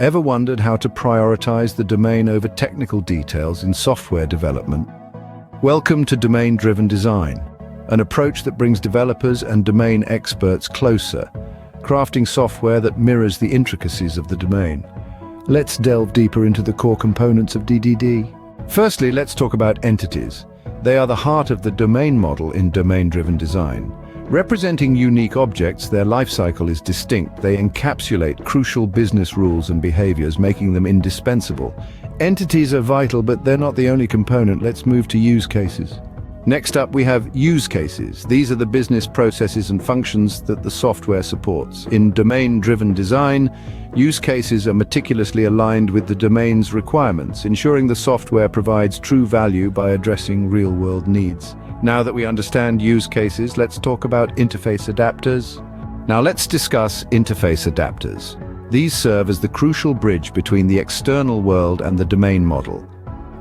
Ever wondered how to prioritize the domain over technical details in software development? Welcome to Domain-Driven Design, an approach that brings developers and domain experts closer, crafting software that mirrors the intricacies of the domain. Let's delve deeper into the core components of DDD. Firstly, let's talk about entities. They are the heart of the domain model in domain-driven design. Representing unique objects, their lifecycle is distinct. They encapsulate crucial business rules and behaviors, making them indispensable. Entities are vital, but they're not the only component. Let's move to use cases. Next up, we have use cases. These are the business processes and functions that the software supports. In domain-driven design, use cases are meticulously aligned with the domain's requirements, ensuring the software provides true value by addressing real-world needs. Now that we understand use cases, let's talk about interface adapters. Now let's discuss interface adapters. These serve as the crucial bridge between the external world and the domain model.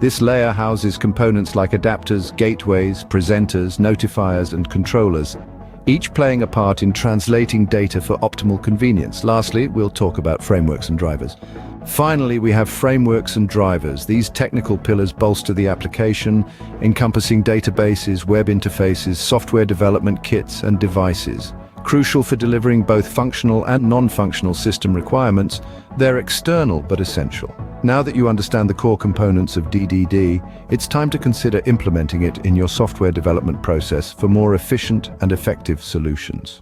This layer houses components like adapters, gateways, presenters, notifiers, and controllers, each playing a part in translating data for optimal convenience. Lastly, we'll talk about frameworks and drivers. Finally, we have frameworks and drivers. These technical pillars bolster the application, encompassing databases, web interfaces, software development kits, and devices. Crucial for delivering both functional and non-functional system requirements, they're external but essential. Now that you understand the core components of DDD, it's time to consider implementing it in your software development process for more efficient and effective solutions.